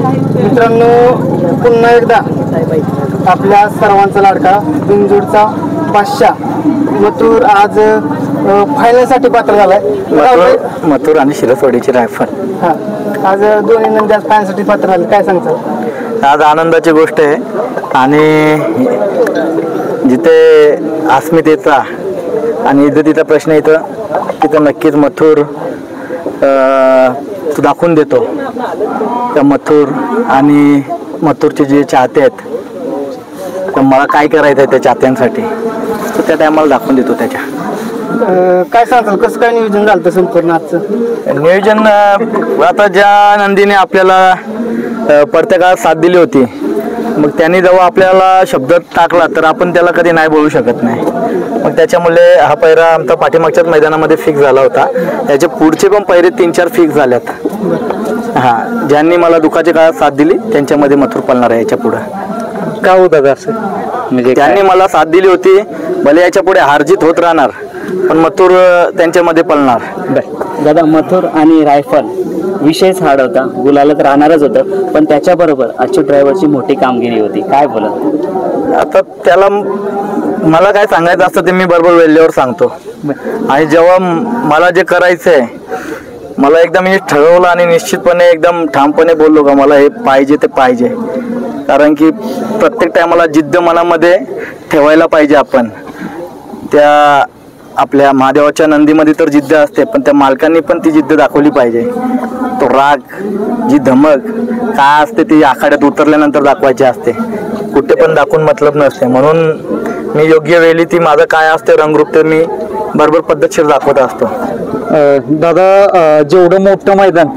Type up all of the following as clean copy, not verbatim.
मित्रांनो, पुन्हा एकदा आपल्या सर्वांचा लाडका बिनजोडचा बादशाह मथुर आज फायनलसाठी पात्र झालाय. मथुर आणि शिरसवाडीची रायफल आज दोन्ही नंदी आज फायनलसाठी पात्र झाले. काय सांगतात? आज आनंदाची गोष्ट आहे आणि जिथे अस्मितेचा आणि इज्जतीचा प्रश्न येतं तिथं नक्कीच मथुर तो दाखवून देतो. त्या मथुर आणि मथुरचे जे चाहते आहेत तर मला काय करायचं आहे त्या चाहत्यांसाठी तर त्या टायमाला दाखवून देतो त्याच्या. काय सांगताल, कसं काय नियोजन झालं संपूर्ण आजचं? नियोजन आता ज्या नंदीने आपल्याला पडत्या काळात साथ दिली होती मग त्यांनी जेव्हा आपल्याला शब्द टाकला तर आपण त्याला कधी नाही बोलू शकत नाही. मग त्याच्यामुळे हा पैरा आमचा पाठीमागच्याच मैदानामध्ये फिक्स झाला होता. त्याचे पुढचे पण पैरे 3-4 फिक्स झाल्यात. हां, ज्यांनी मला दुःखाच्या काळात साथ दिली त्यांच्यामध्ये मथुर पळणार आहे याच्या पुढं. का होतं असं? म्हणजे त्यांनी मला साथ दिली होती, भले याच्या पुढे हारजीत होत राहणार पण मथुर त्यांच्यामध्ये पळणार. दादा, मथुर आणि रायफल विषयच हार्ड होता, गुलालत राहणारच होतं, पण त्याच्याबरोबर अच्युत ड्रायव्हरची मोठी कामगिरी होती. काय बोला? आता त्याला मला काय सांगायचं असतं ते मी बरोबर वेळेवर सांगतो. आणि जेव्हा मला जे करायचं आहे मला एकदा मी ठरवलं आणि निश्चितपणे एकदम ठामपणे बोललो का मला हे पाहिजे ते पाहिजे. कारण की प्रत्येक टायमाला जिद्द मनामध्ये ठेवायला पाहिजे आपण. त्या आपल्या महादेवाच्या नंदीमध्ये तर जिद्द असते पण त्या मालकांनी पण ती जिद्द दाखवली पाहिजे. तो राग, जी धमक काय असते ती आखाड्यात उतरल्यानंतर दाखवायची असते, कुठे पण दाखवून मतलब नसते. म्हणून मी योग्य वेळी ती माझं काय असते रंगरूप ते मी बरोबर पद्धतशीर दाखवत असतो. दादा, जेवढं मोठं मैदान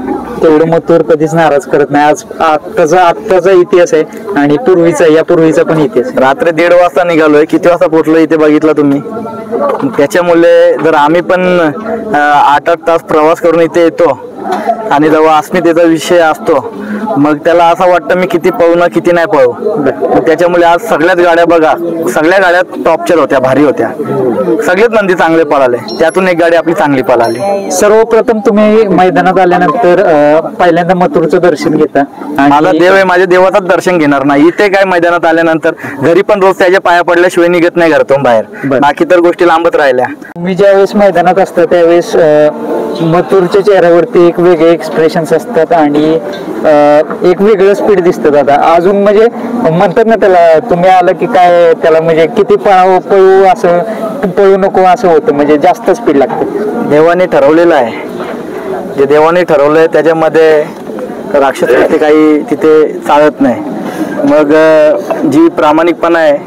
तेवढं मथुर कधीच नाराज करत नाही. आज आत्ताचा इतिहास आहे आणि यापूर्वीचा पण इतिहास. रात्री 1:30 वाजता निघालोय, किती वाजता पोहोचलो इथे बघितलं तुम्ही. त्याच्यामुळे जर आम्ही पण 8-8 तास प्रवास करून इथे येतो आणि जेव्हा अस्मितेचा विषय असतो मग त्याला असं वाटतं मी किती पळू ना किती नाही पळू. त्याच्यामुळे आज सगळ्याच गाड्या बघा, सगळ्या गाड्या टॉपच्या होत्या, भारी होत्या. सगळेच नंदी चांगले पळाले, त्यातून एक गाडी आपली चांगली पळाली. सर्वप्रथम तुम्ही मैदानात आल्यानंतर पहिल्यांदा मथुरचं दर्शन घेता. माझा देव आहे, माझ्या देवाचंच दर्शन घेणार नाही. इथे काय मैदानात आल्यानंतर घरी पण रोज त्याच्या पाया पडल्याशिवाय निघत नाही घरातून बाहेर. बाकी तर गोष्टी लांबच राहिल्या. मी ज्यावेळेस मैदानात असतो त्यावेळेस मथुरच्या चेहऱ्यावरती एक वेगळे एक्सप्रेशन्स असतात आणि एक वेगळं स्पीड दिसतं दादा. अजून म्हणजे म्हणतात ना त्याला, तुम्ही आलं की काय त्याला म्हणजे किती पळू असं पळू नको असं होतं, म्हणजे जास्त स्पीड लागतं. देवाने ठरवलेलं आहे, जे देवाने ठरवलंय त्याच्यामध्ये राक्षस काही तिथे चालत नाही. मग जी प्रामाणिकपणा आहे,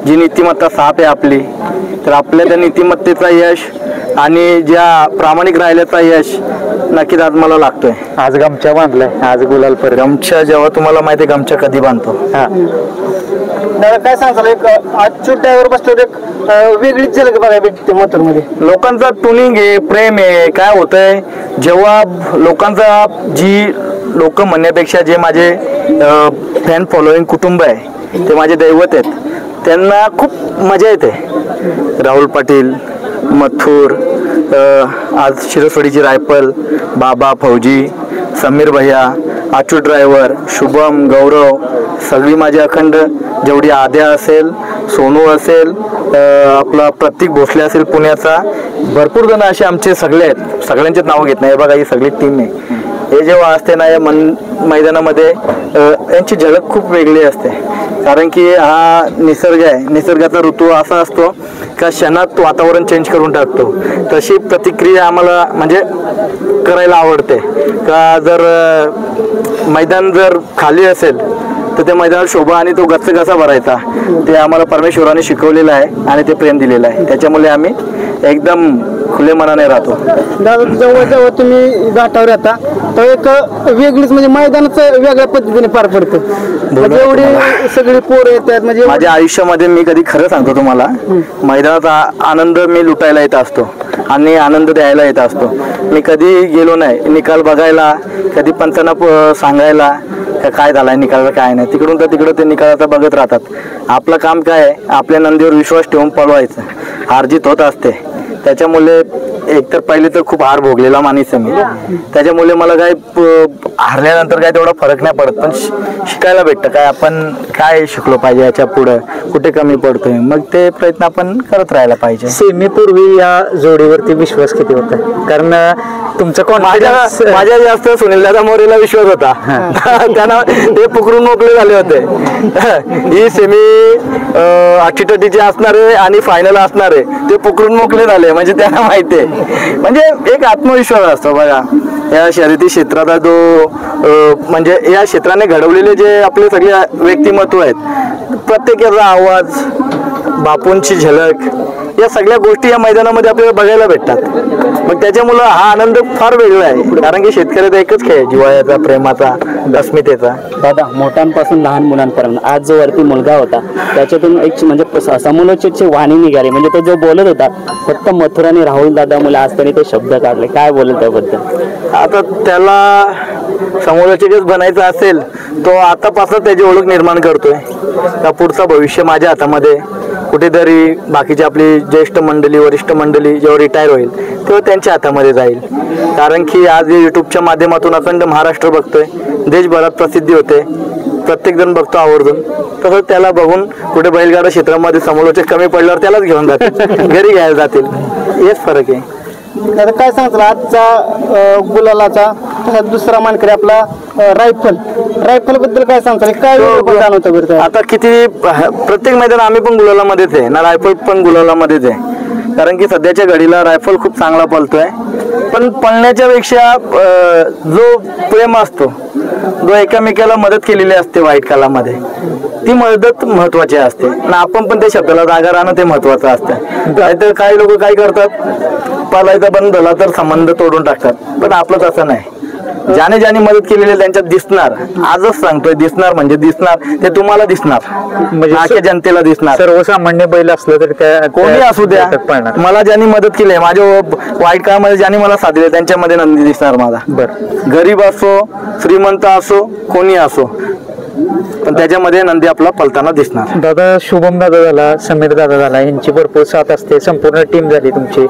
जी नीतिमत्ता साफ आहे आपली, तर आपल्या त्या नीतिमत्तेचा यश आणि ज्या प्रामाणिक राहिल्याचा यश नक्कीच आज मला लागतोय. आज गमछा बांधलाय, आज गुलाल पर गमछा जेव्हा तुम्हाला माहिती आहे गमछा कधी बांधतो. दादा, काय सांगताल, एक अच्युत ड्रायव्हर बसल्यावर एक वेगळीच झलक बघायला भेटते मथुरमध्ये. लोकांचा ट्युनिंग आहे, प्रेम आहे. काय होतंय जेव्हा लोकांचा लोक म्हणण्यापेक्षा जे माझे फॅन फॉलोईंग कुटुंब आहे ते माझे दैवत आहेत, त्यांना खूप मजा येते. राहुल पाटील, मथुर, आज शिरसवाडीची रायफल, बाबा, फौजी, समीर भैया, अच्युत ड्रायव्हर, शुभम, गौरव, सगळी माझी अखंड जेवढी आद्या असेल, सोनू असेल, आपला प्रतीक भोसले असेल पुण्याचा, भरपूर जण असे आमचे सगळे आहेत. सगळ्यांचेच नाव घेत नाही बघा, ही सगळी टीम आहे. हे जेव्हा असते ना या मैदानामध्ये यांची झलक खूप वेगळी असते. कारण की हा निसर्ग आहे, निसर्गाचा ऋतू असा असतो का क्षणात वातावरण चेंज करून टाकतो. तशी प्रतिक्रिया आम्हाला म्हणजे करायला आवडते. का जर मैदान जर खाली असेल तर त्या मैदानात शोभा आणि तो गच्च कसा भरायचा ते आम्हाला परमेश्वराने शिकवलेलं आहे आणि ते प्रेम दिलेलं आहे. त्याच्यामुळे आम्ही एकदम खुले मनाने राहतो. दादा, जेव्हा तुम्ही घाटावर येता तर एक वेगळीच म्हणजे मैदानाच वेगळ्या पद्धतीने पार पडतं. एवढी सगळी पोरं येतात. म्हणजे माझ्या आयुष्यामध्ये मी कधी खरं सांगतो तुम्हाला, मैदानाचा आनंद मी लुटायला येत असतो आणि आनंद द्यायला येत असतो. मी कधी गेलो नाही निकाल बघायला, कधी पंचांना सांगायला काय झालाय निकाल काय नाही. तिकडून तर तिकडं ते निकालाचा बघत राहतात. आपलं काम काय आहे, आपल्या नंदीवर विश्वास ठेवून पळवायचं. हारजीत होत असते त्याच्यामुळे एकतर पहिले तर खूप हार भोगलेला माणूस आहे मी, त्याच्यामुळे मला काय हारल्यानंतर काय तेवढा फरक नाही पडत, पण शिकायला भेटतं काय आपण काय शिकलो पाहिजे याच्या पुढं, कुठे कमी पडतोय, मग ते प्रयत्न आपण करत राहायला पाहिजे. सेमीपूर्वी या जोडीवरती विश्वास किती होता? कारण तुमचं माझ्या जास्त सुनील दादा मोरेला विश्वास होता. त्यांना ते पकडून मोकळे झाले होते. ही सेमी अटीटटीचे असणारे आणि फायनल असणारे ते पकडून मोकळे झाले, म्हणजे त्यांना माहिती आहे. म्हणजे एक आत्मविश्वास असतो बघा या शर्यती क्षेत्राचा, जो म्हणजे या क्षेत्राने घडवलेले जे आपले सगळे व्यक्तिमत्व आहेत, प्रत्येकाचा आवाज, बापूंची झलक, या सगळ्या गोष्टी या मैदानामध्ये आपल्याला बघायला भेटतात. मग त्याच्यामुळं हा आनंद फार वेगळा आहे, कारण की शेतकऱ्याचा एकच खेळ जिव्हाळ्याचा, प्रेमाचा, अस्मितेचा. दादा, मोठ्यांपासून लहान मुलांपर्यंत आज जो वरती मुलगा होता त्याच्यातून एक म्हणजे समोलोचकची वाणी निघाली, म्हणजे तो जो बोलत होता फक्त मथुर आणि राहुल दादा मुलं, आज त्यांनी ते शब्द काढले, काय बोलत त्याबद्दल? आता त्याला समोलोचकच बनायचं असेल तो आतापासून त्याची ओळख निर्माण करतोय. का पुढचं भविष्य माझ्या हातामध्ये, कुठेतरी बाकीची आपली ज्येष्ठ मंडळी, वरिष्ठ मंडळी जेव्हा रिटायर होईल तेव्हा त्यांच्या हातामध्ये जाईल. कारण की आज युट्यूबच्या माध्यमातून अखंड महाराष्ट्र बघतोय, देशभरात प्रसिद्धी होते, प्रत्येक जण बघतो आवर्जून. तसंच त्याला बघून कुठे बैलगाडा क्षेत्रामध्ये समालोचक कमी पडल्यावर त्यालाच घेऊन जातील, घरी घ्यायला जातील. हेच फरक आहे. आता काय सांगतो आजचा गुलालाचा दुसरा मानकरी आपला रायफल बद्दल काय सांगतो, काय जाणवतं बरं? आता किती प्रत्येक मैदान आम्ही पण गुलालामध्येच आहे ना, रायफल पण गुलालामध्येच आहे. कारण की सध्याच्या घडीला रायफल खूप चांगला पळतोय, पण पळण्याच्या पेक्षा जो प्रेम असतो, जो एकामेकाला मदत केलेली असते वाईट कालामध्ये, ती मदत महत्वाची असते आणि आपण पण त्या शब्दाला जागा राहणं ते महत्वाचं असतं. नाहीतर काही लोक काय करतात, पालायचा बंद झाला तर संबंध तोडून टाकतात, पण आपलं तसं नाही. ज्याने मदत केलेली त्यांच्यात दिसणार, आजच सांगतोय दिसणार म्हणजे दिसणार, ते तुम्हाला दिसणार, म्हणजे आजच्या जनतेला दिसणार. सर्वसामान्य बैल असलं तरी त्या कोणी असू द्या, मला ज्यांनी मदत केली, माझ्या वाईट काळामध्ये ज्यांनी मला साथ दिली त्यांच्यामध्ये नंदी दिसणार माझा. बरं, गरीब असो, श्रीमंत असो, कोणी असो, पण त्याच्यामध्ये नंदी आपला पलताना दिसणार. दादा, शुभम दादा झाला, समीर दादा झाला, यांची भरपूर साथ असते, संपूर्ण टीम झाली तुमची.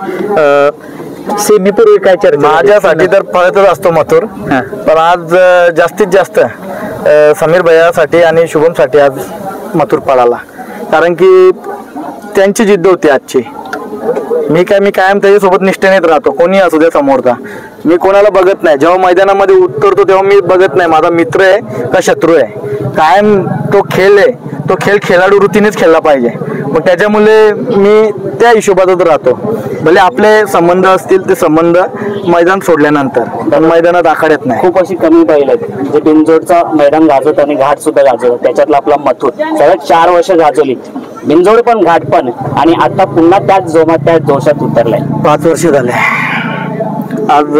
सेमीपूर्वी काय चर्चा? माझ्यासाठी तर पळतच असतो मथुर, पण आज जास्तीत जास्त समीर भैयासाठी आणि शुभमसाठी आज मथुर पळाला, कारण की त्यांची जिद्द होती आजची. मी कायम त्याच्यासोबत निष्ठेनेच राहतो, कोणी असू दे समोरचा. मी कोणाला बघत नाही, जेव्हा मैदानामध्ये उतरतो तेव्हा मी बघत नाही माझा मित्र आहे का शत्रू आहे. कायम तो खेळ आहे, तो खेळ खेळाडू वृत्तीनेच खेळला पाहिजे. मग त्याच्यामुळे मी त्या हिशोबातच राहतो. भले आपले संबंध असतील ते संबंध मैदान सोडल्यानंतर, पण मैदानात आखाड्यात नाही. खूप अशी कमी बैल आहेत जे बिनजोडचा मैदान गाजवत आणि घाट सुद्धा गाजवत, त्याच्यातला आपला मथुर सगळ्यात 4 वर्ष गाजवली, बिनजोड पण घाट पण, आणि आता पुन्हा त्याच जोमात त्याच जोशात उतरलाय. 5 वर्ष झाले आज.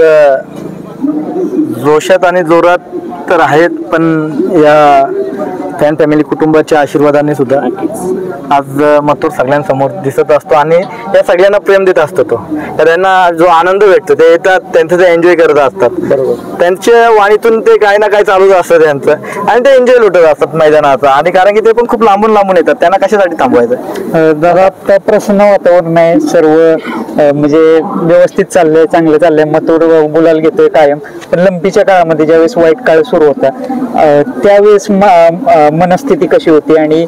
जोशात आणि जोरात तर आहेत, पण या फॅन फॅमिली कुटुंबाच्या आशीर्वादाने सुद्धा आज मथुर सगळ्यांसमोर दिसत असतो आणि या सगळ्यांना प्रेम देत असतो. तो त्यांना जो आनंद भेटतो ते येतात, त्यांचं ते एन्जॉय करत असतात. त्यांच्या वाणीतून ते काही ना काही चालूच असतं त्यांचं, आणि ते एन्जॉय लुटत असतात मैदानाचा. आणि कारण की ते पण खूप लांबून येतात, त्यांना कशासाठी थांबवायचं? दादा, आता प्रसन्न वातावरण आहे, सर्व म्हणजे व्यवस्थित चाललंय, चांगलं चाललंय, मथुर गुलाल घेतोय कायम. पण लंपीच्या काळामध्ये ज्यावेळेस वाईट काळ सुरू होता त्यावेळेस मनस्थिती कशी होती आणि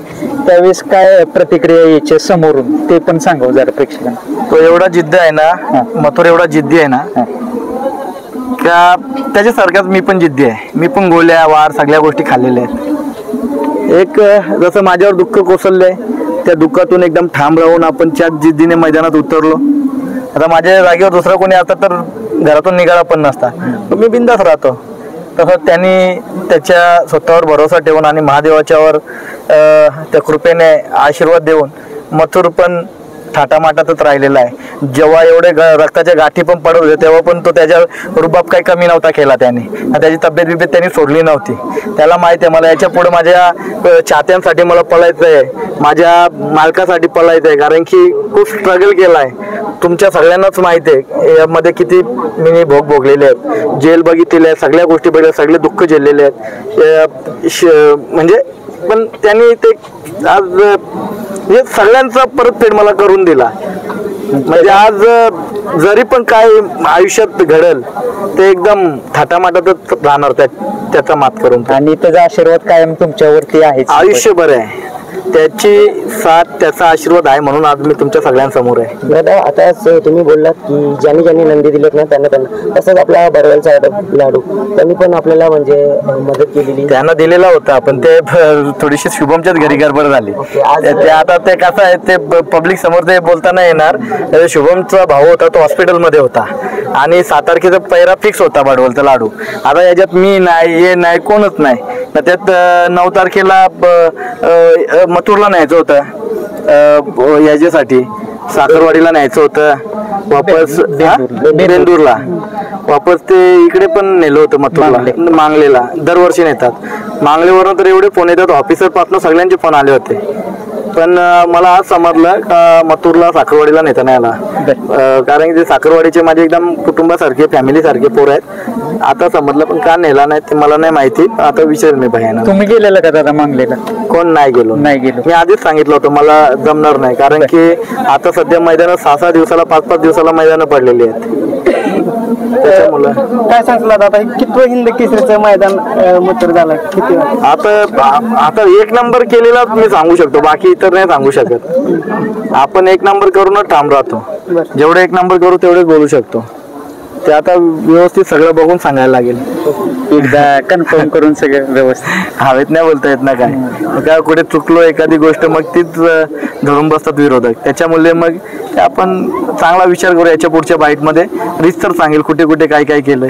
त्यावेळेस काय प्रतिक्रिया यायच्या समोरून, ते पण सांगावं जरा प्रेक्षकांना. तो एवढा जिद्द आहे ना, मथुर एवढा जिद्दी आहे ना, का त्याच्यासारखाच मी पण जिद्दी आहे. मी पण गोळ्या वार सगळ्या गोष्टी खाल्लेल्या आहेत. एक जसं माझ्यावर दुःख कोसळलंय, त्या दुःखातून एकदम ठाम राहून आपण त्याच जिद्दीने मैदानात उतरलो. आता माझ्या जागेवर दुसरा कोणी असता तर घरातून निघाला पण नसता, पण मी बिंदास राहतो. तसंच त्यांनी त्याच्या स्वतःवर भरोसा ठेवून आणि महादेवाच्यावर त्या कृपेने आशीर्वाद देऊन मथुर पण थाटामाटातच राहिलेला आहे. जेव्हा एवढे रक्ताच्या गाठी पण पडत होते तेव्हा पण तो त्याच्या रुबाब काही कमी नव्हता केला त्याने. त्याची तब्येत बिब्येत त्यांनी सोडली नव्हती. त्याला माहिती आहे मला याच्या पुढे माझ्या चाहत्यांसाठी मला पळायचं आहे, माझ्या मालकासाठी पळायचं आहे, कारण की खूप स्ट्रगल केला आहे. तुमच्या सगळ्यांनाच माहिती आहे यामध्ये किती मी भोग भोगलेले आहेत, जेल बघितलेले आहे, सगळ्या गोष्टी बघितल्या, सगळे दुःख झेललेले आहेत. म्हणजे पण त्यांनी ते आज हे सगळ्यांचा परतफेड मला करून दिला. म्हणजे आज जरी पण काय आयुष्यात घडल ते एकदम थाटामाटातच राहणार त्याचा मात करून आणि त्याचा आशीर्वाद कायम तुमच्यावरती आहे. आयुष्यभर आहे. त्याची साथ त्याचा आशीर्वाद आहे म्हणून आज मी तुमच्या सगळ्यांसमोर आहे. दादा आता तुम्ही बोललात की ज्यांनी ज्यांनी नंदी दिलेत ना त्यांना तसंच आपला बरवेलचा लाडू त्यांनी पण आपल्याला म्हणजे मदत केलेली. त्यांना दिलेला होता पण ते थोडीशी शुभमच्याच घरी गडबड झाली. ते आता ते कसं आहे ते पब्लिक समोर ते बोलता नाही येणार. शुभमचा भाऊ होता तो हॉस्पिटलमध्ये होता आणि 7 तारखेचा पैरा फिक्स होता बडवलचा लाडू. आता याच्यात मी नाही हे नाही कोणच नाही. त्यात 9 तारखेला मथुरला न्यायचं होतं याच्यासाठी साखरवाडीला न्यायचं होतं वापस बेंदूरला वापस ते इकडे पण नेलं होतं मथुरला मांगलेला दरवर्षी नेतात. मांगलेवरून तर एवढे फोन येतात ऑफिसर पासून सगळ्यांचे फोन आले होते पण मला आज समजलं का मथुरला साखरवाडीला नेता नाही आला कारण की ते साखरवाडीचे माझे एकदम कुटुंबासारखे फॅमिली सारखे पोर आहेत. आता समजलं पण का नेला नाही ते मला नाही माहिती. आता विचार मी भयानक. तुम्ही गेलेला का दादा मांगलेला? कोण नाही गेलो. मी आधीच सांगितलं होतं मला जमणार नाही कारण की आता सध्या मैदान 6-6 दिवसाला 5-5 दिवसाला मैदान पडलेली आहेत. त्याच्यामुळे काय सांगितलं आता कितवं हिंद केसरीचं मैदान मथुर झालं किती? आता 1 नंबर केलेला मी सांगू शकतो बाकी इतर नाही सांगू शकत. आपण 1 नंबर करूनच ठाम राहतो. जेवढे 1 नंबर करू तेवढेच बोलू शकतो. ते आता व्यवस्थित सगळं बघून सांगायला लागेल. एकदा कन्फर्म करून सगळं व्यवस्थित हवेत नाही बोलता येत ना काय कुठे चुकलो एखादी गोष्ट मग तीच धरून बसतात विरोधक. त्याच्यामुळे मग आपण चांगला विचार करू याच्या पुढच्या बाईटमध्ये. रिस्तर सांगेल कुठे कुठे काय काय केलंय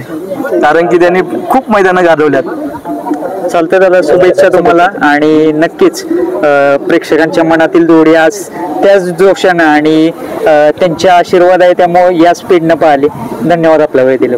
कारण की त्यांनी खूप मैदानं गाजवल्यात. चालतं दादा, शुभेच्छा तुम्हाला आणि नक्कीच प्रेक्षकांच्या मनातील जोडी आज त्याच जोशानं आणि त्यांच्या आशीर्वाद आहे त्यामुळे या स्पीडनं पाहिली. धन्यवाद आपला वेळ दिला.